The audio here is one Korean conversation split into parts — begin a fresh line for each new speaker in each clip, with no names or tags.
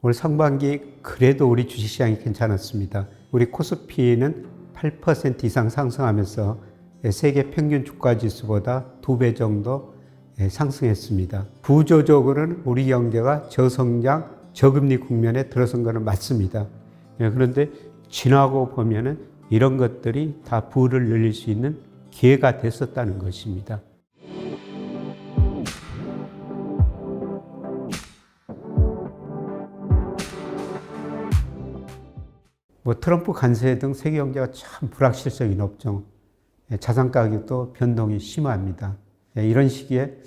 올 상반기 그래도 우리 주식시장이 괜찮았습니다. 우리 코스피는 8% 이상 상승하면서 세계 평균 주가 지수보다 2배 정도 상승했습니다. 구조적으로는 우리 경제가 저성장, 저금리 국면에 들어선 것은 맞습니다. 그런데 지나고 보면은 이런 것들이 다 부를 늘릴 수 있는 기회가 됐었다는 것입니다. 트럼프 관세 등 세계 경제가 참 불확실성이 높죠. 자산 가격도 변동이 심합니다. 이런 시기에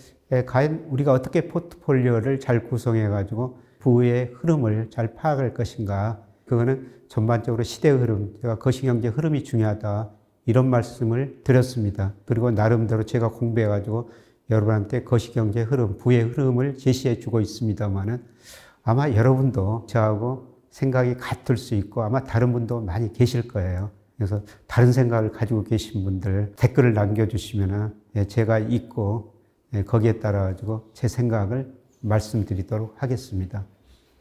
과연 우리가 어떻게 포트폴리오를 잘 구성해가지고 부의 흐름을 잘 파악할 것인가. 그거는 전반적으로 시대의 흐름, 제가 거시경제 흐름이 중요하다. 이런 말씀을 드렸습니다. 그리고 나름대로 제가 공부해가지고 여러분한테 거시경제 흐름, 부의 흐름을 제시해 주고 있습니다만은 아마 여러분도 저하고 생각이 같을 수 있고 아마 다른 분도 많이 계실 거예요. 그래서 다른 생각을 가지고 계신 분들 댓글을 남겨주시면 제가 읽고 거기에 따라 가지고 제 생각을 말씀드리도록 하겠습니다.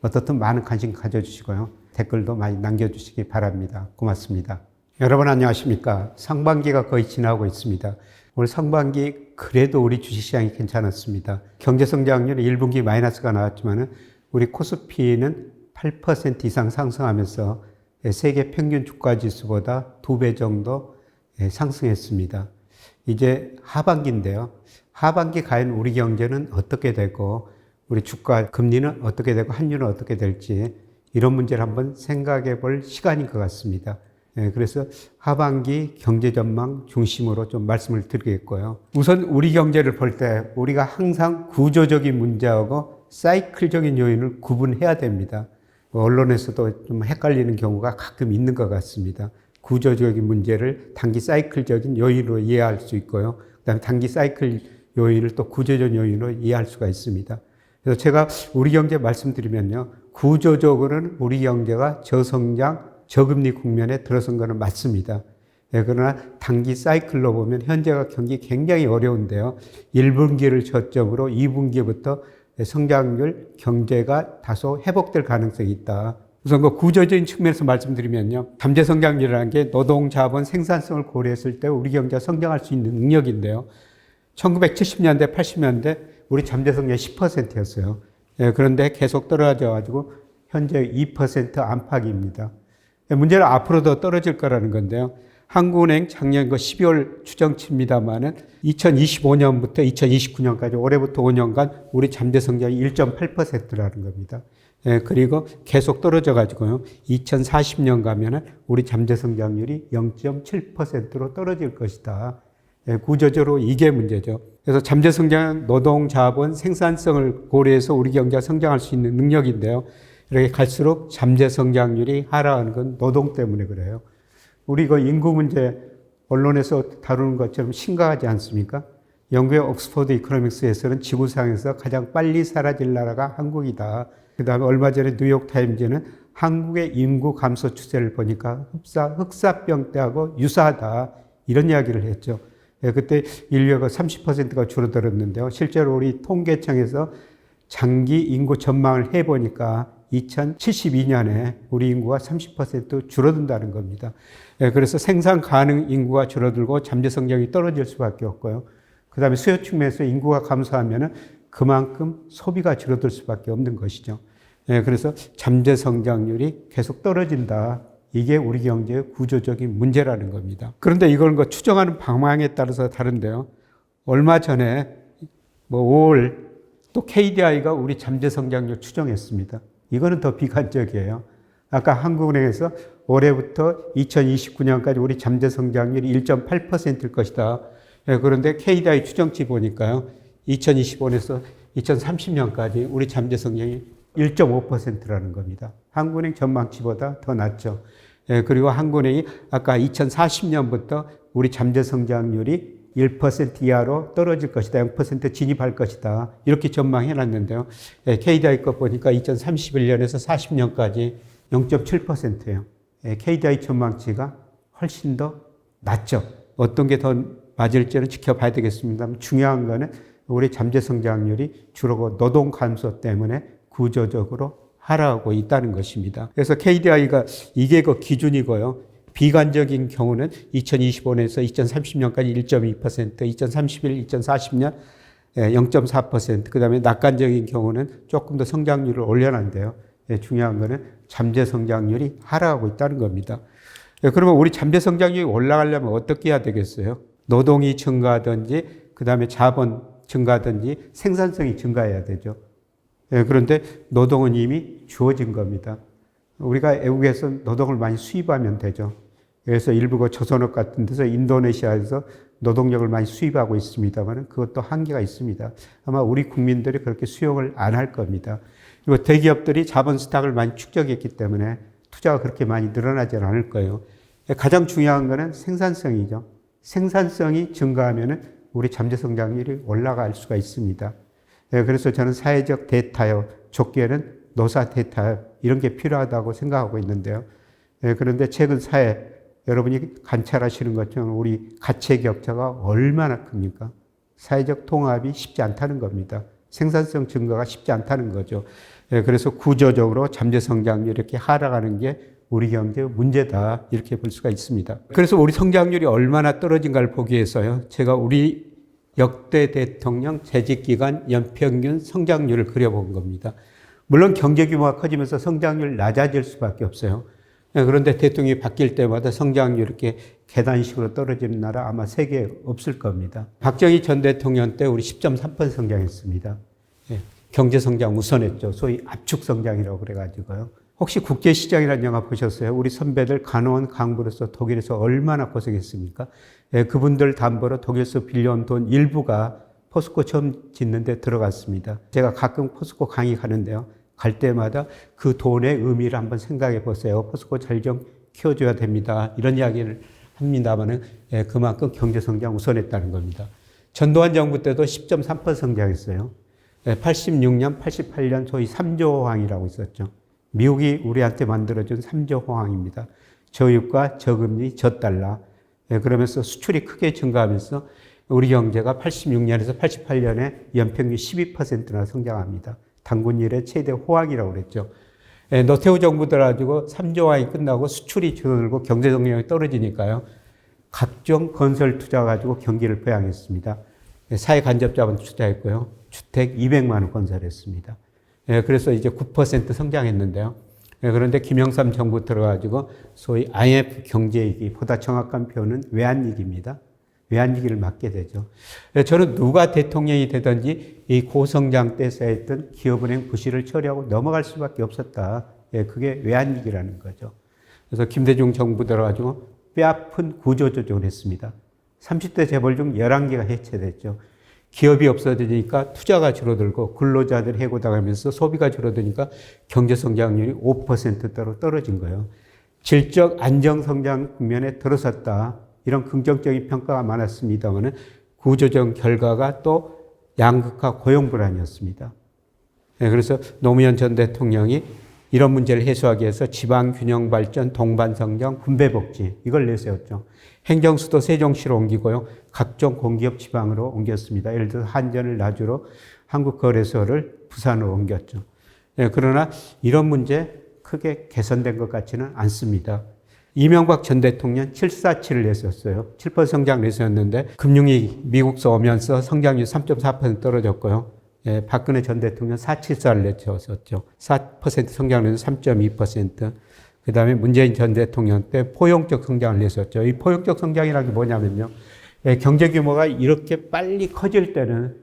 어떻든 많은 관심 가져주시고요. 댓글도 많이 남겨주시기 바랍니다. 고맙습니다. 여러분 안녕하십니까? 상반기가 거의 지나고 있습니다. 올 상반기 그래도 우리 주식시장이 괜찮았습니다. 경제성장률이 1분기 마이너스가 나왔지만 우리 코스피는 8% 이상 상승하면서 세계 평균 주가 지수보다 2배 정도 상승했습니다. 이제 하반기인데요. 하반기 과연 우리 경제는 어떻게 되고 우리 주가 금리는 어떻게 되고 환율은 어떻게 될지 이런 문제를 한번 생각해 볼 시간인 것 같습니다. 그래서 하반기 경제 전망 중심으로 좀 말씀을 드리겠고요. 우선 우리 경제를 볼 때 우리가 항상 구조적인 문제하고 사이클적인 요인을 구분해야 됩니다. 언론에서도 좀 헷갈리는 경우가 가끔 있는 것 같습니다. 구조적인 문제를 단기 사이클적인 요인으로 이해할 수 있고요. 그다음에 단기 사이클 요인을 또 구조적 요인으로 이해할 수가 있습니다. 그래서 제가 우리 경제 말씀드리면요. 구조적으로는 우리 경제가 저성장, 저금리 국면에 들어선 것은 맞습니다. 그러나 단기 사이클로 보면 현재가 경기 굉장히 어려운데요. 1분기를 저점으로 2분기부터 성장률, 경제가 다소 회복될 가능성이 있다. 우선 그 구조적인 측면에서 말씀드리면요. 잠재 성장률이라는 게 노동, 자본, 생산성을 고려했을 때 우리 경제가 성장할 수 있는 능력인데요. 1970년대, 80년대 우리 잠재 성장이 10%였어요. 그런데 계속 떨어져가지고 현재 2% 안팎입니다. 문제는 앞으로 더 떨어질 거라는 건데요. 한국은행 작년 12월 추정치입니다만은 2025년부터 2029년까지 올해부터 5년간 우리 잠재 성장이 1.8%라는 겁니다. 그리고 계속 떨어져 가지고요. 2040년 가면은 우리 잠재 성장률이 0.7%로 떨어질 것이다. 구조적으로 이게 문제죠. 그래서 잠재 성장은 노동, 자본, 생산성을 고려해서 우리 경제가 성장할 수 있는 능력인데요. 이렇게 갈수록 잠재 성장률이 하락하는 건 노동 때문에 그래요. 우리 인구 문제 언론에서 다루는 것처럼 심각하지 않습니까? 영국의 옥스퍼드 이코노믹스에서는 지구상에서 가장 빨리 사라질 나라가 한국이다. 그 다음에 얼마 전에 뉴욕 타임즈는 한국의 인구 감소 추세를 보니까 흑사병 때하고 유사하다. 이런 이야기를 했죠. 그때 인류가 30%가 줄어들었는데요. 실제로 우리 통계청에서 장기 인구 전망을 해보니까 2072년에 우리 인구가 30% 줄어든다는 겁니다. 그래서 생산 가능 인구가 줄어들고 잠재 성장이 떨어질 수밖에 없고요. 그 다음에 수요 측면에서 인구가 감소하면 그만큼 소비가 줄어들 수밖에 없는 것이죠. 그래서 잠재 성장률이 계속 떨어진다. 이게 우리 경제의 구조적인 문제라는 겁니다. 그런데 이걸 추정하는 방향에 따라서 다른데요. 얼마 전에 5월 또 KDI가 우리 잠재 성장률 추정했습니다. 이거는 더 비관적이에요. 아까 한국은행에서 올해부터 2029년까지 우리 잠재 성장률이 1.8%일 것이다. 그런데 KDI 추정치 보니까요. 2025년에서 2030년까지 우리 잠재 성장이 1.5%라는 겁니다. 한국은행 전망치보다 더 낮죠. 그리고 한국은행이 아까 2040년부터 우리 잠재 성장률이 1% 이하로 떨어질 것이다. 0% 진입할 것이다. 이렇게 전망해 놨는데요. KDI 거 보니까 2031년에서 40년까지 0.7%예요. KDI 전망치가 훨씬 더 낮죠. 어떤 게 더 맞을지는 지켜봐야 되겠습니다. 중요한 거는 우리 잠재 성장률이 주로 노동 감소 때문에 구조적으로 하락하고 있다는 것입니다. 그래서 KDI가 이게 그 기준이고요. 비관적인 경우는 2025년에서 2030년까지 1.2%, 2031, 2040년 0.4%, 그 다음에 낙관적인 경우는 조금 더 성장률을 올려놨는데요. 중요한 거는 잠재 성장률이 하락하고 있다는 겁니다. 그러면 우리 잠재 성장률이 올라가려면 어떻게 해야 되겠어요? 노동이 증가하든지, 그 다음에 자본 증가하든지 생산성이 증가해야 되죠. 그런데 노동은 이미 주어진 겁니다. 우리가 외국에서 노동을 많이 수입하면 되죠. 그래서 일부 그 조선업 같은 데서 인도네시아에서 노동력을 많이 수입하고 있습니다만 그것도 한계가 있습니다. 아마 우리 국민들이 그렇게 수용을 안 할 겁니다. 그리고 대기업들이 자본 스탁을 많이 축적했기 때문에 투자가 그렇게 많이 늘어나지 않을 거예요. 가장 중요한 것은 생산성이죠. 생산성이 증가하면 우리 잠재 성장률이 올라갈 수가 있습니다. 그래서 저는 사회적 대타협, 좁게는 노사 대타협 이런 게 필요하다고 생각하고 있는데요. 그런데 최근 사회 여러분이 관찰하시는 것처럼 우리 가치 격차가 얼마나 큽니까? 사회적 통합이 쉽지 않다는 겁니다. 생산성 증가가 쉽지 않다는 거죠. 그래서 구조적으로 잠재 성장률이 이렇게 하락하는 게 우리 경제의 문제다 이렇게 볼 수가 있습니다. 그래서 우리 성장률이 얼마나 떨어진가를 보기 위해서요. 제가 우리 역대 대통령 재직기간 연평균 성장률을 그려본 겁니다. 물론 경제 규모가 커지면서 성장률 낮아질 수밖에 없어요. 그런데 대통령이 바뀔 때마다 성장률이 이렇게 계단식으로 떨어지는 나라 아마 세계에 없을 겁니다. 박정희 전 대통령 때 우리 10.3% 성장했습니다. 경제 성장 우선했죠. 소위 압축 성장이라고 그래가지고요. 혹시 국제시장이라는 영화 보셨어요? 우리 선배들 간호원 강부로서 독일에서 얼마나 고생했습니까? 그분들 담보로 독일에서 빌려온 돈 일부가 포스코 처음 짓는데 들어갔습니다. 제가 가끔 포스코 강의 가는데요. 갈 때마다 그 돈의 의미를 한번 생각해 보세요. 포스코 잘 좀 키워줘야 됩니다. 이런 이야기를 합니다만은 그만큼 경제 성장 우선했다는 겁니다. 전두환 정부 때도 10.3% 성장했어요. 86년, 88년 소위 3조 호황이라고 있었죠. 미국이 우리한테 만들어준 3조 호황입니다. 저유가, 저금리, 저달러. 그러면서 수출이 크게 증가하면서 우리 경제가 86년에서 88년에 연평균 12%나 성장합니다. 단군 이래 최대 호황이라고 그랬죠. 노태우 정부 들어가지고 3조 호황이 끝나고 수출이 줄어들고 경제 성장이 떨어지니까요. 각종 건설 투자 가지고 경기를 부양했습니다. 사회 간접 자본 투자했고요. 주택 200만 원 건설했습니다. 그래서 이제 9% 성장했는데요. 그런데 김영삼 정부 들어가지고 소위 IMF 경제위기, 보다 정확한 표현은 외환위기입니다. 외환위기를 맞게 되죠. 저는 누가 대통령이 되든지 이 고성장 때 쌓였던 기업은행 부실을 처리하고 넘어갈 수밖에 없었다. 그게 외환위기라는 거죠. 그래서 김대중 정부 들어가지고 뼈아픈 구조조정을 했습니다. 30대 재벌 중 11개가 해체됐죠. 기업이 없어지니까 투자가 줄어들고 근로자들이 해고당하면서 소비가 줄어드니까 경제 성장률이 5%대로 떨어진 거예요. 질적 안정성장 국면에 들어섰다. 이런 긍정적인 평가가 많았습니다만 구조적 결과가 또 양극화 고용 불안이었습니다. 그래서 노무현 전 대통령이 이런 문제를 해소하기 위해서 지방균형 발전, 동반성장, 군배복지 이걸 내세웠죠. 행정수도 세종시로 옮기고요. 각종 공기업 지방으로 옮겼습니다. 예를 들어서 한전을 나주로 한국거래소를 부산으로 옮겼죠. 그러나 이런 문제 크게 개선된 것 같지는 않습니다. 이명박 전 대통령 747을 냈었어요. 7% 성장 내세웠는데 금융위기 미국서 오면서 성장률 3.4% 떨어졌고요. 박근혜 전 대통령 474를 내쳤었죠. 4% 성장 내서 3.2%. 그 다음에 문재인 전 대통령 때 포용적 성장을 냈었죠. 이 포용적 성장이라는 게 뭐냐면요. 경제 규모가 이렇게 빨리 커질 때는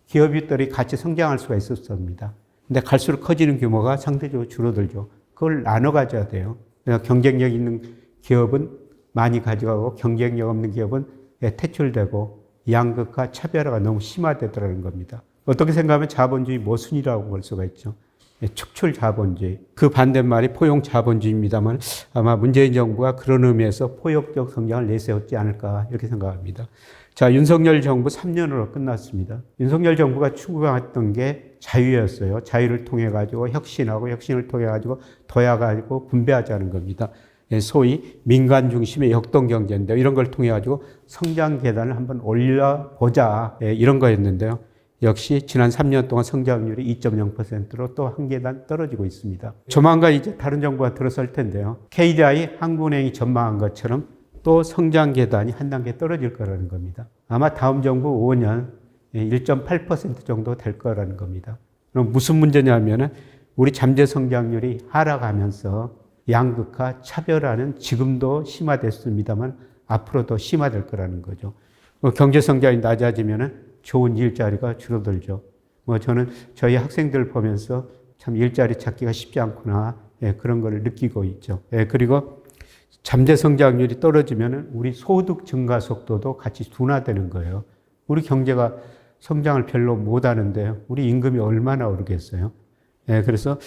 기업들이 같이 성장할 수가 있었습니다. 근데 갈수록 커지는 규모가 상대적으로 줄어들죠. 그걸 나눠 가져야 돼요. 경쟁력 있는 기업은 많이 가져가고 경쟁력 없는 기업은 퇴출되고 양극화, 차별화가 너무 심화되더라는 겁니다. 어떻게 생각하면 자본주의 모순이라고 볼 수가 있죠. 축출 자본주의. 그 반대말이 포용 자본주의입니다만 아마 문재인 정부가 그런 의미에서 포용적 성장을 내세웠지 않을까 이렇게 생각합니다. 자, 윤석열 정부 3년으로 끝났습니다. 윤석열 정부가 추구했던 게 자유였어요. 자유를 통해 가지고 혁신하고 혁신을 통해 가지고 도약하고 분배하자는 겁니다. 소위 민간 중심의 역동 경제인데 이런 걸 통해 가지고 성장 계단을 한번 올려보자 이런 거였는데요. 역시 지난 3년 동안 성장률이 2.0%로 또 한 계단 떨어지고 있습니다. 조만간 이제 다른 정부가 들어설 텐데요. KDI 한국은행이 전망한 것처럼 또 성장 계단이 한 단계 떨어질 거라는 겁니다. 아마 다음 정부 5년 1.8% 정도 될 거라는 겁니다. 그럼 무슨 문제냐면은 우리 잠재 성장률이 하락하면서 양극화, 차별화는 지금도 심화됐습니다만 앞으로도 심화될 거라는 거죠. 경제 성장이 낮아지면은 좋은 일자리가 줄어들죠. 저는 저희 학생들 보면서 참 일자리 찾기가 쉽지 않구나. 그런 걸 느끼고 있죠. 그리고 잠재 성장률이 떨어지면 우리 소득 증가 속도도 같이 둔화되는 거예요. 우리 경제가 성장을 별로 못하는데 우리 임금이 얼마나 오르겠어요. 그래서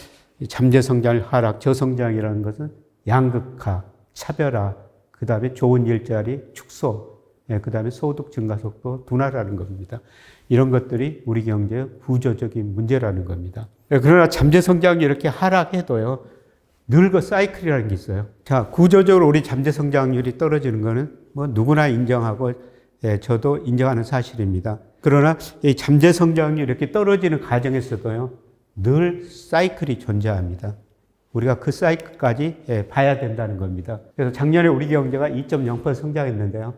잠재 성장 하락, 저성장이라는 것은 양극화, 차별화, 그 다음에 좋은 일자리 축소, 그 다음에 소득 증가 속도 둔화라는 겁니다. 이런 것들이 우리 경제의 구조적인 문제라는 겁니다. 그러나 잠재 성장이 이렇게 하락해도요, 늘 그 사이클이라는 게 있어요. 자, 구조적으로 우리 잠재 성장률이 떨어지는 거는 뭐 누구나 인정하고, 저도 인정하는 사실입니다. 그러나 이 잠재 성장률이 이렇게 떨어지는 과정에서도요, 늘 사이클이 존재합니다. 우리가 그 사이클까지 봐야 된다는 겁니다. 그래서 작년에 우리 경제가 2.0% 성장했는데요.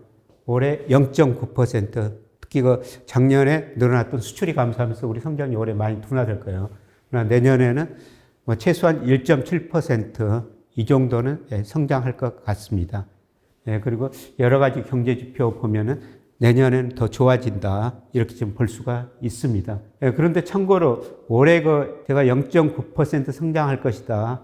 올해 0.9%, 특히 그 작년에 늘어났던 수출이 감소하면서 우리 성장이 올해 많이 둔화될 거예요. 그러나 내년에는 뭐 최소한 1.7% 이 정도는 성장할 것 같습니다. 그리고 여러 가지 경제 지표 보면은 내년에는 더 좋아진다 이렇게 좀 볼 수가 있습니다. 그런데 참고로 올해 제가 0.9% 성장할 것이다.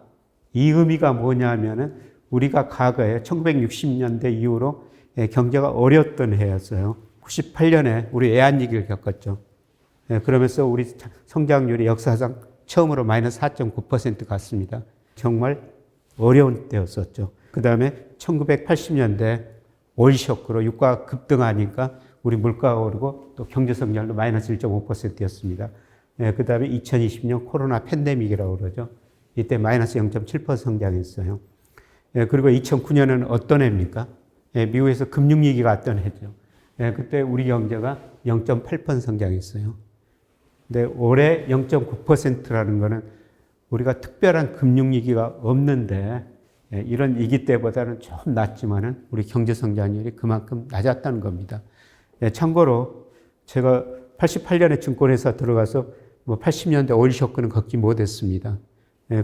이 의미가 뭐냐면은 우리가 과거에 1960년대 이후로 경제가 어려웠던 해였어요. 98년에 우리 외환위기를 겪었죠. 그러면서 우리 성장률이 역사상 처음으로 마이너스 4.9% 갔습니다. 정말 어려운 때였었죠. 그 다음에 1980년대 오일 쇼크로 유가가 급등하니까 우리 물가가 오르고 또 경제 성장률도 마이너스 1.5%였습니다. 그 다음에 2020년 코로나 팬데믹이라고 그러죠. 이때 마이너스 0.7% 성장했어요. 그리고 2009년은 어떤 해입니까? 미국에서 금융위기가 왔던 해죠. 그때 우리 경제가 0.8% 성장했어요. 근데 올해 0.9%라는 거는 우리가 특별한 금융위기가 없는데 이런 위기 때보다는 좀 낮지만은 우리 경제 성장률이 그만큼 낮았다는 겁니다. 참고로 제가 88년에 증권회사 들어가서 뭐 80년대 오일 쇼크는 겪지 못했습니다.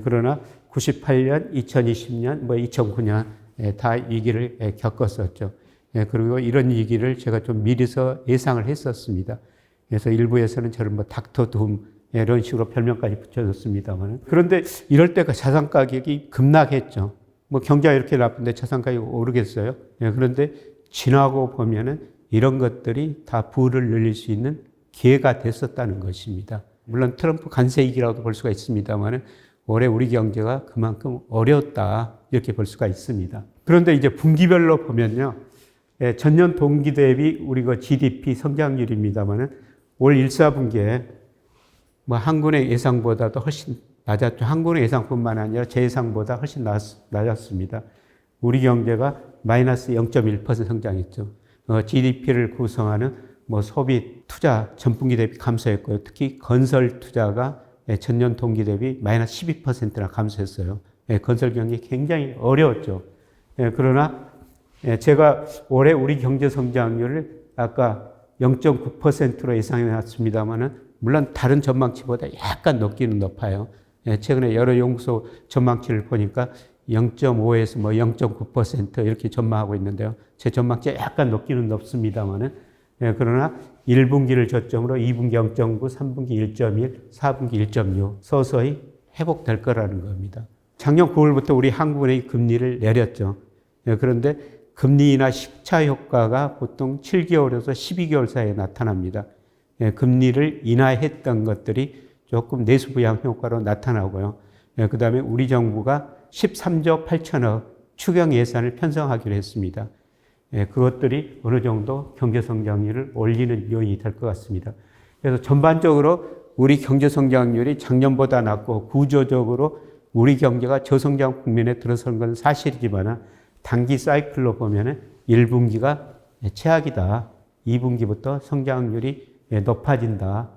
그러나 98년, 2020년, 뭐 2009년 다 위기를 겪었었죠. 그리고 이런 위기를 제가 좀 미리서 예상을 했었습니다. 그래서 일부에서는 저를 뭐 닥터 둠 이런 식으로 별명까지 붙여줬습니다만 그런데 이럴 때 자산 가격이 급락했죠. 뭐 경제가 이렇게 나쁜데 자산 가격이 오르겠어요? 그런데 지나고 보면은 이런 것들이 다 부를 늘릴 수 있는 기회가 됐었다는 것입니다. 물론 트럼프 관세위기라고도 볼 수가 있습니다만 올해 우리 경제가 그만큼 어려웠다 이렇게 볼 수가 있습니다. 그런데 이제 분기별로 보면요. 전년 동기 대비 우리 그 GDP 성장률입니다만 올 1사분기에 뭐 한국은행 예상보다도 훨씬 낮았죠. 한국은행 예상뿐만 아니라 제 예상보다 훨씬 낮았습니다. 우리 경제가 마이너스 0.1% 성장했죠. GDP를 구성하는 뭐 소비, 투자 전분기 대비 감소했고요. 특히 건설 투자가 전년 동기 대비 마이너스 12%나 감소했어요. 건설 경기 굉장히 어려웠죠. 그러나 제가 올해 우리 경제 성장률을 아까 0.9%로 예상해 놨습니다만은 물론 다른 전망치보다 약간 높기는 높아요. 최근에 여러 연구소 전망치를 보니까 0.5에서 뭐 0.9% 이렇게 전망하고 있는데요. 제 전망치가 약간 높기는 높습니다만은 그러나 1분기를 저점으로 2분기 0.9, 3분기 1.1, 4분기 1.6 서서히 회복될 거라는 겁니다. 작년 9월부터 우리 한국은행이 금리를 내렸죠. 그런데 금리 인하 시차 효과가 보통 7개월에서 12개월 사이에 나타납니다. 금리를 인하했던 것들이 조금 내수부양 효과로 나타나고요. 그 다음에 우리 정부가 13조 8천억 추경 예산을 편성하기로 했습니다. 그것들이 어느 정도 경제 성장률을 올리는 요인이 될 것 같습니다. 그래서 전반적으로 우리 경제 성장률이 작년보다 낮고 구조적으로 우리 경제가 저성장 국면에 들어선 건 사실이지만 단기 사이클로 보면 1분기가 최악이다. 2분기부터 성장률이 높아진다.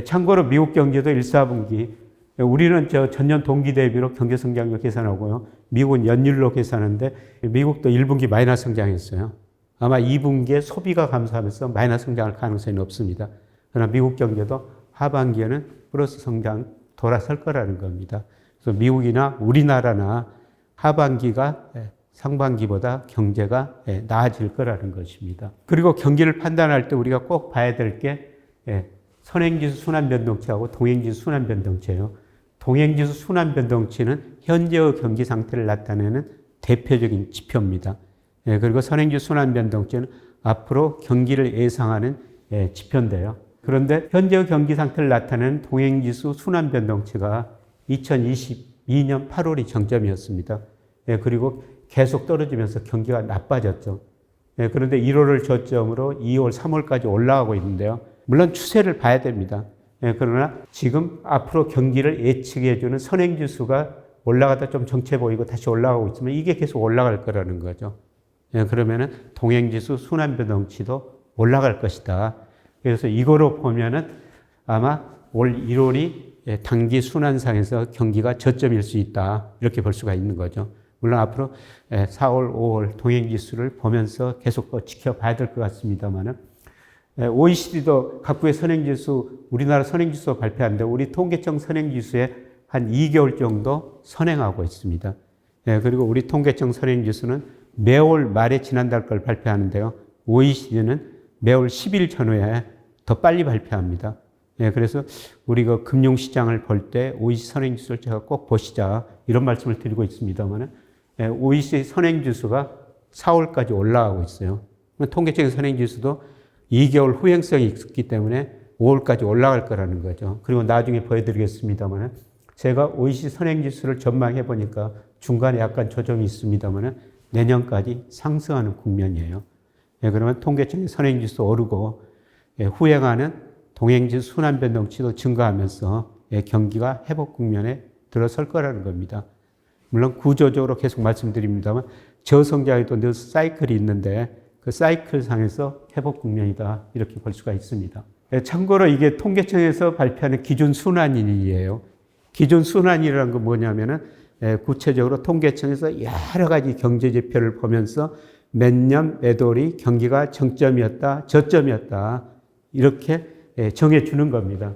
참고로 미국 경제도 1, 4분기 우리는 전년 동기 대비로 경제 성장률 계산하고요. 미국은 연율로 계산하는데 미국도 1분기 마이너스 성장했어요. 아마 2분기에 소비가 감소하면서 마이너스 성장할 가능성이 높습니다. 그러나 미국 경제도 하반기에는 플러스 성장 돌아설 거라는 겁니다. 그래서 미국이나 우리나라나 하반기가 상반기보다 경제가 나아질 거라는 것입니다. 그리고 경기를 판단할 때 우리가 꼭 봐야 될 게 선행지수 순환변동치하고 동행지수 순환변동치예요. 동행지수 순환변동치는 현재의 경기 상태를 나타내는 대표적인 지표입니다. 그리고 선행지수 순환변동치는 앞으로 경기를 예상하는 지표인데요. 그런데 현재의 경기 상태를 나타내는 동행지수 순환변동치가 2022년 8월이 정점이었습니다. 그리고 계속 떨어지면서 경기가 나빠졌죠. 그런데 1월을 저점으로 2월, 3월까지 올라가고 있는데요. 물론 추세를 봐야 됩니다. 그러나 지금 앞으로 경기를 예측해주는 선행지수가 올라가다 좀 정체 보이고 다시 올라가고 있으면 이게 계속 올라갈 거라는 거죠. 그러면은 동행지수 순환변동치도 올라갈 것이다. 그래서 이거로 보면은 아마 올 1월이 단기 순환상에서 경기가 저점일 수 있다. 이렇게 볼 수가 있는 거죠. 물론 앞으로 4월, 5월 동행지수를 보면서 계속 지켜봐야 될 것 같습니다만은 OECD도 각국의 선행지수, 우리나라 선행지수 발표하는데 우리 통계청 선행지수에 한 2개월 정도 선행하고 있습니다. 그리고 우리 통계청 선행지수는 매월 말에 지난달 걸 발표하는데요. OECD는 매월 10일 전후에 더 빨리 발표합니다. 그래서 우리가 금융시장을 볼 때 OECD 선행지수를 제가 꼭 보시자 이런 말씀을 드리고 있습니다만 OECD 선행지수가 4월까지 올라가고 있어요. 통계적인 선행지수도 2개월 후행성이 있기 때문에 5월까지 올라갈 거라는 거죠. 그리고 나중에 보여드리겠습니다만 제가 OECD 선행지수를 전망해 보니까 중간에 약간 조정이 있습니다만 내년까지 상승하는 국면이에요. 그러면 통계적인 선행지수 오르고 후행하는 동행지수 순환변동치도 증가하면서 경기가 회복 국면에 들어설 거라는 겁니다. 물론 구조적으로 계속 말씀드립니다만 저성장에도 늘 사이클이 있는데 그 사이클 상에서 회복 국면이다 이렇게 볼 수가 있습니다. 참고로 이게 통계청에서 발표하는 기준 순환일이에요. 기준 순환이라는 건 뭐냐면은 구체적으로 통계청에서 여러 가지 경제 지표를 보면서 몇 년 몇 월이 경기가 정점이었다, 저점이었다 이렇게 정해주는 겁니다.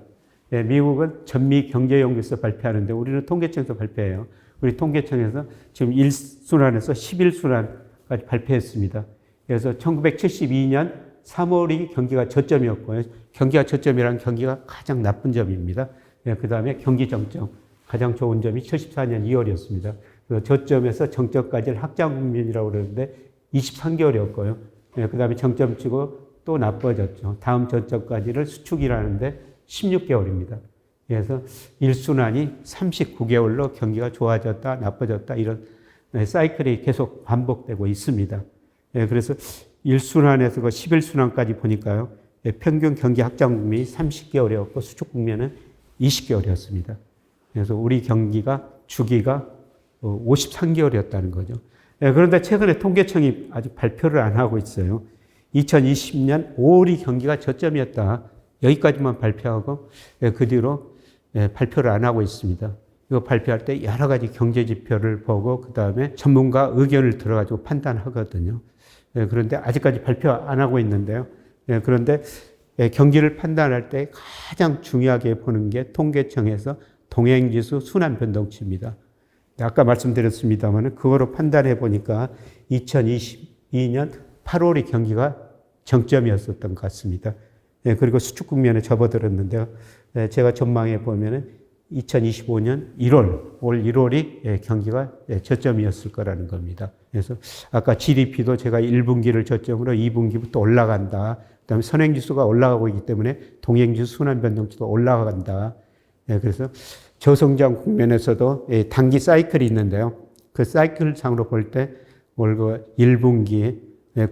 미국은 전미 경제연구에서 발표하는데 우리는 통계청에서 발표해요. 우리 통계청에서 지금 1순환에서 11순환까지 발표했습니다. 그래서 1972년 3월이 경기가 저점이었고요. 경기가 저점이란 경기가 가장 나쁜 점입니다. 그 다음에 경기 정점, 가장 좋은 점이 74년 2월이었습니다. 그래서 저점에서 정점까지를 확장 국면이라고 그러는데 23개월이었고요. 그 다음에 정점 치고 또 나빠졌죠. 다음 저점까지를 수축이라는데 16개월입니다. 그래서 1순환이 39개월로 경기가 좋아졌다, 나빠졌다 이런 사이클이 계속 반복되고 있습니다. 그래서 1순환에서 11순환까지 보니까요. 평균 경기 확장 국면이 30개월이었고 수축 국면은 20개월이었습니다. 그래서 우리 경기가 주기가 53개월이었다는 거죠. 그런데 최근에 통계청이 아직 발표를 안 하고 있어요. 2020년 5월이 경기가 저점이었다. 여기까지만 발표하고 그 뒤로 발표를 안 하고 있습니다. 이거 발표할 때 여러 가지 경제 지표를 보고 그 다음에 전문가 의견을 들어가지고 판단하거든요. 그런데 아직까지 발표 안 하고 있는데요. 그런데 경기를 판단할 때 가장 중요하게 보는 게 통계청에서 동행지수 순환변동치입니다. 아까 말씀드렸습니다만 그거로 판단해 보니까 2022년 8월이 경기가 정점이었었던 것 같습니다. 그리고 수축 국면에 접어들었는데요. 제가 전망해 보면은 2025년 1월, 올 1월이 경기가 저점이었을 거라는 겁니다. 그래서 아까 GDP도 제가 1분기를 저점으로 2분기부터 올라간다. 그다음에 선행지수가 올라가고 있기 때문에 동행지수 순환변동치도 올라간다. 그래서 저성장 국면에서도 단기 사이클이 있는데요. 그 사이클 상으로 볼 때 올 1분기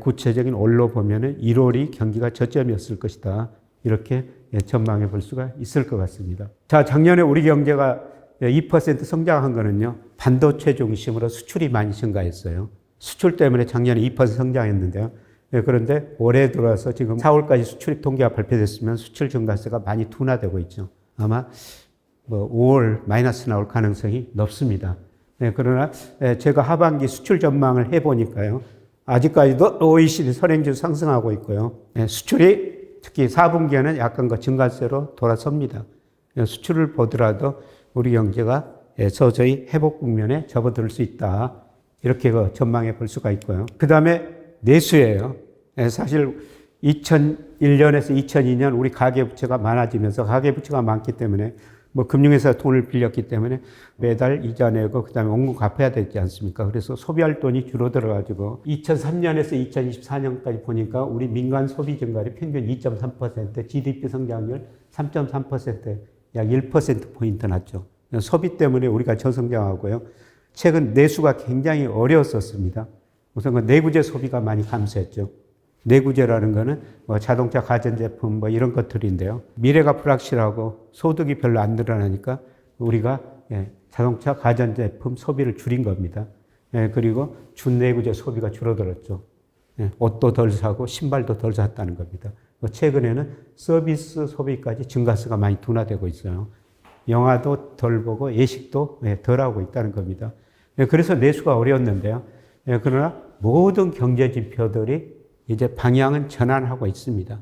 구체적인 올로 보면은 1월이 경기가 저점이었을 것이다. 이렇게 전망해 볼 수가 있을 것 같습니다. 자, 작년에 우리 경제가 2% 성장한 거는요, 반도체 중심으로 수출이 많이 증가했어요. 수출 때문에 작년에 2% 성장했는데요. 그런데 올해 들어와서 지금 4월까지 수출입 통계가 발표됐으면 수출 증가세가 많이 둔화되고 있죠. 아마 5월 마이너스 나올 가능성이 높습니다. 그러나 제가 하반기 수출 전망을 해보니까요. 아직까지도 OECD 선행지수 상승하고 있고요. 수출이 특히 4분기에는 약간 증가세로 돌아섭니다. 수출을 보더라도 우리 경제가 서서히 회복 국면에 접어들 수 있다. 이렇게 전망해 볼 수가 있고요. 그 다음에 내수예요. 사실 2001년에서 2002년 우리 가계부채가 많아지면서 가계부채가 많기 때문에 금융회사 돈을 빌렸기 때문에 매달 이자 내고 그다음에 원금 갚아야 되지 않습니까? 그래서 소비할 돈이 줄어들어가지고 2003년에서 2024년까지 보니까 우리 민간 소비 증가율이 평균 2.3%, GDP 성장률 3.3%, 약 1%포인트 낮죠. 소비 때문에 우리가 저성장하고요. 최근 내수가 굉장히 어려웠었습니다. 우선 내구재 소비가 많이 감소했죠. 내구재라는 거는 자동차, 가전제품 이런 것들인데요. 미래가 불확실하고 소득이 별로 안 늘어나니까 우리가 자동차, 가전제품 소비를 줄인 겁니다. 그리고 준내구재 소비가 줄어들었죠. 옷도 덜 사고 신발도 덜 샀다는 겁니다. 최근에는 서비스 소비까지 증가세가 많이 둔화되고 있어요. 영화도 덜 보고 예식도 덜 하고 있다는 겁니다. 그래서 내수가 어려웠는데요. 그러나 모든 경제 지표들이 이제 방향은 전환하고 있습니다.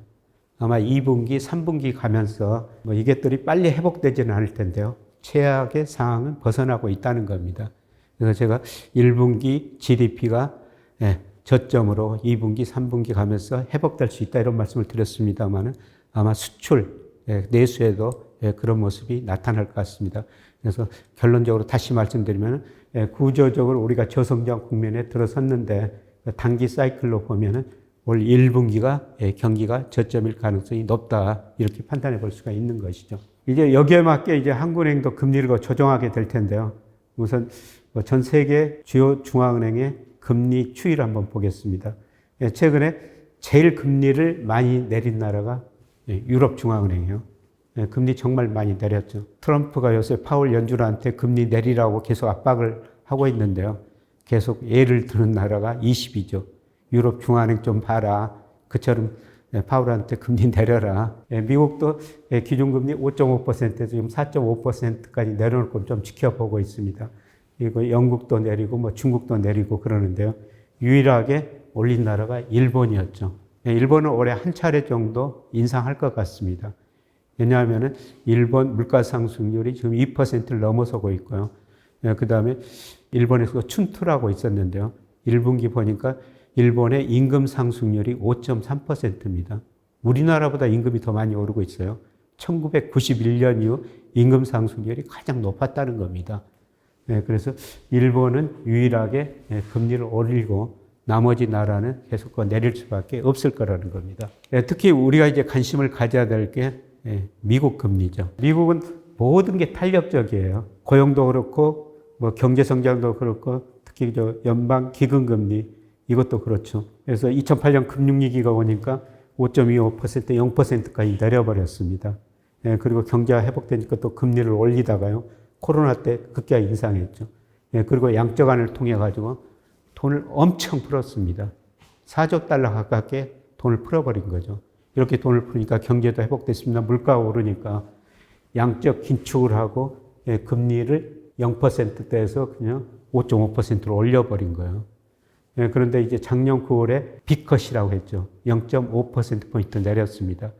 아마 2분기, 3분기 가면서 이것들이 빨리 회복되지는 않을 텐데요. 최악의 상황은 벗어나고 있다는 겁니다. 그래서 제가 1분기 GDP가 저점으로 2분기, 3분기 가면서 회복될 수 있다 이런 말씀을 드렸습니다만 아마 수출, 내수에도 그런 모습이 나타날 것 같습니다. 그래서 결론적으로 다시 말씀드리면 구조적으로 우리가 저성장 국면에 들어섰는데 단기 사이클로 보면은 올 1분기가 경기가 저점일 가능성이 높다 이렇게 판단해 볼 수가 있는 것이죠. 이제 여기에 맞게 이제 한국은행도 금리를 조정하게 될 텐데요. 우선 전 세계 주요 중앙은행의 금리 추이를 한번 보겠습니다. 최근에 제일 금리를 많이 내린 나라가 유럽 중앙은행이에요. 금리 정말 많이 내렸죠. 트럼프가 요새 파월 연준한테 금리 내리라고 계속 압박을 하고 있는데요. 계속 예를 드는 나라가 20이죠. 유럽 중앙은행 좀 봐라. 그처럼 파월한테 금리 내려라. 미국도 기준금리 5.5%에서 지금 4.5%까지 내려놓을 걸 좀 지켜보고 있습니다. 그리고 영국도 내리고 중국도 내리고 그러는데요. 유일하게 올린 나라가 일본이었죠. 일본은 올해 한 차례 정도 인상할 것 같습니다. 왜냐하면 일본 물가 상승률이 지금 2%를 넘어서고 있고요. 그 다음에 일본에서 춘투라고 있었는데요. 1분기 보니까 일본의 임금 상승률이 5.3%입니다. 우리나라보다 임금이 더 많이 오르고 있어요. 1991년 이후 임금 상승률이 가장 높았다는 겁니다. 그래서 일본은 유일하게 금리를 올리고 나머지 나라는 계속 내릴 수밖에 없을 거라는 겁니다. 특히 우리가 이제 관심을 가져야 될 게 미국 금리죠. 미국은 모든 게 탄력적이에요. 고용도 그렇고 경제 성장도 그렇고 특히 연방 기금금리 이것도 그렇죠. 그래서 2008년 금융위기가 오니까 5.25%, 0%까지 내려버렸습니다. 그리고 경제가 회복되니까 또 금리를 올리다가요. 코로나 때 급격히 인상했죠. 그리고 양적완을 통해 가지고 돈을 엄청 풀었습니다. 4조 달러 가깝게 돈을 풀어버린 거죠. 이렇게 돈을 푸니까 경제도 회복됐습니다. 물가가 오르니까 양적 긴축을 하고 금리를 0%대에서 그냥 5.5%로 올려버린 거예요. 그런데 이제 작년 9월에 빅컷이라고 했죠. 0.5%포인트 내렸습니다.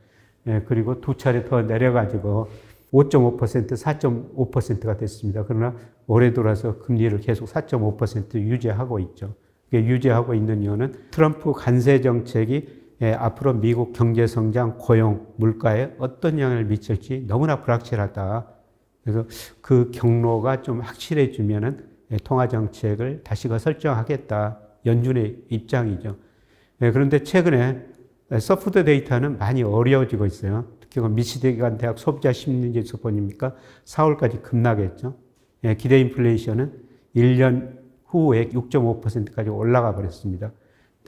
그리고 두 차례 더 내려가지고 5.5%, 4.5%가 됐습니다. 그러나 올해 들어서 금리를 계속 4.5% 유지하고 있죠. 유지하고 있는 이유는 트럼프 관세 정책이 앞으로 미국 경제 성장, 고용, 물가에 어떤 영향을 미칠지 너무나 불확실하다. 그래서 그 경로가 좀 확실해지면은 통화 정책을 다시 설정하겠다. 연준의 입장이죠. 그런데 최근에 소프트 데이터는 많이 어려워지고 있어요. 특히 미시간 대학 소비자 심리지수 보니까 4월까지 급락했죠. 기대 인플레이션은 1년 후에 6.5%까지 올라가 버렸습니다.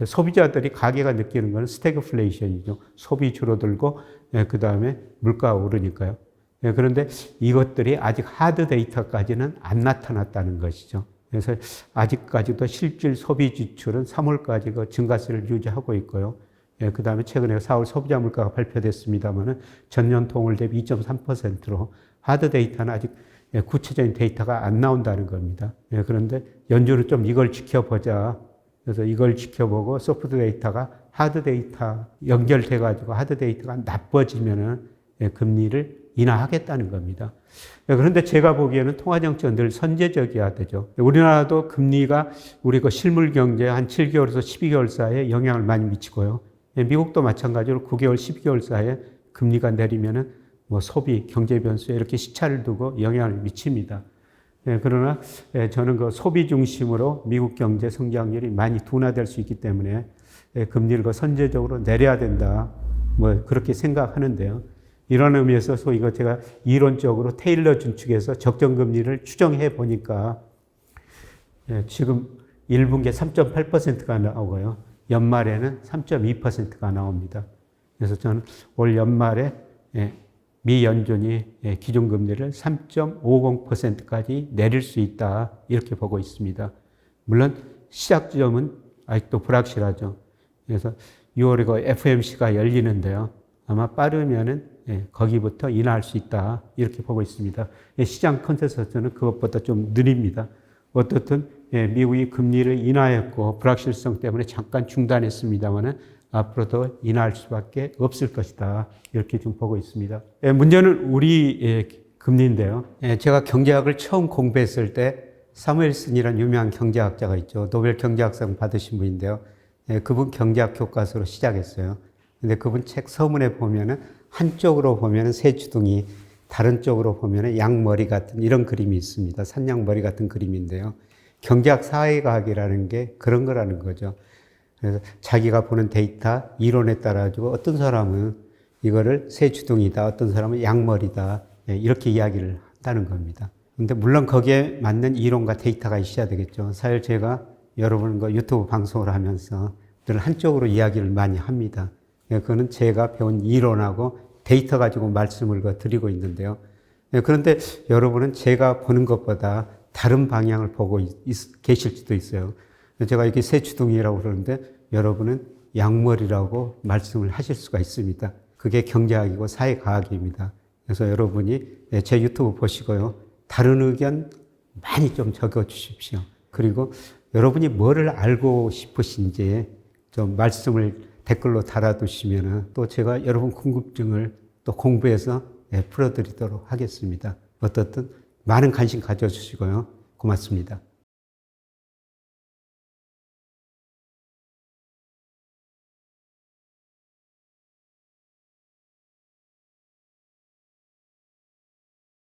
소비자들이 가게가 느끼는 것은 스태그플레이션이죠. 소비 줄어들고 그 다음에 물가가 오르니까요. 그런데 이것들이 아직 하드 데이터까지는 안 나타났다는 것이죠. 그래서 아직까지도 실질 소비 지출은 3월까지 그 증가세를 유지하고 있고요. 그 다음에 최근에 4월 소비자 물가가 발표됐습니다만은 전년 동월 대비 2.3%로 하드 데이터는 아직 구체적인 데이터가 안 나온다는 겁니다. 그런데 연준은 좀 이걸 지켜보자. 그래서 이걸 지켜보고 소프트 데이터가 하드 데이터 연결돼 가지고 하드 데이터가 나빠지면은 금리를 인하하겠다는 겁니다. 그런데 제가 보기에는 통화정책은 늘 선제적이어야 되죠. 우리나라도 금리가 우리 그 실물 경제 한 7개월에서 12개월 사이에 영향을 많이 미치고요. 미국도 마찬가지로 9개월, 12개월 사이에 금리가 내리면은 뭐 소비, 경제 변수에 이렇게 시차를 두고 영향을 미칩니다. 그러나 저는 그 소비 중심으로 미국 경제 성장률이 많이 둔화될 수 있기 때문에 금리를 그 선제적으로 내려야 된다. 뭐 그렇게 생각하는데요. 이런 의미에서 소위 이거 제가 이론적으로 테일러 준축해서 적정금리를 추정해 보니까 지금 1분기에 3.8%가 나오고요. 연말에는 3.2%가 나옵니다. 그래서 저는 올 연말에 미 연준이 기준금리를 3.50%까지 내릴 수 있다 이렇게 보고 있습니다. 물론 시작 지점은 아직도 불확실하죠. 그래서 6월에 그 FOMC가 열리는데요. 아마 빠르면은 거기부터 인하할 수 있다 이렇게 보고 있습니다. 시장 컨센서스는 그것보다 좀 느립니다. 어떻든 미국이 금리를 인하했고 불확실성 때문에 잠깐 중단했습니다만은 앞으로도 인하할 수밖에 없을 것이다 이렇게 좀 보고 있습니다. 문제는 우리 금리인데요. 제가 경제학을 처음 공부했을 때 사무엘슨이라는 유명한 경제학자가 있죠. 노벨 경제학상 받으신 분인데요. 그분 경제학 교과서로 시작했어요. 근데 그분 책 서문에 보면은 한쪽으로 보면은 새 주둥이, 다른 쪽으로 보면은 양머리 같은 이런 그림이 있습니다. 산양머리 같은 그림인데요. 경제학 사회과학이라는 게 그런 거라는 거죠. 그래서 자기가 보는 데이터, 이론에 따라 가지고 어떤 사람은 이거를 새 주둥이다, 어떤 사람은 양머리다, 이렇게 이야기를 한다는 겁니다. 근데 물론 거기에 맞는 이론과 데이터가 있어야 되겠죠. 사실 제가 여러분 그 유튜브 방송을 하면서 늘 한쪽으로 이야기를 많이 합니다. 그거는 제가 배운 이론하고 데이터 가지고 말씀을 드리고 있는데요. 그런데 여러분은 제가 보는 것보다 다른 방향을 보고 계실 수도 있어요. 제가 이렇게 새 주둥이라고 그러는데 여러분은 양머리라고 말씀을 하실 수가 있습니다. 그게 경제학이고 사회과학입니다. 그래서 여러분이 제 유튜브 보시고요. 다른 의견 많이 좀 적어 주십시오. 그리고 여러분이 뭐를 알고 싶으신지 좀 말씀을 댓글로 달아두시면 또 제가 여러분 궁금증을 또 공부해서 풀어드리도록 하겠습니다. 어떻든 많은 관심 가져주시고요. 고맙습니다.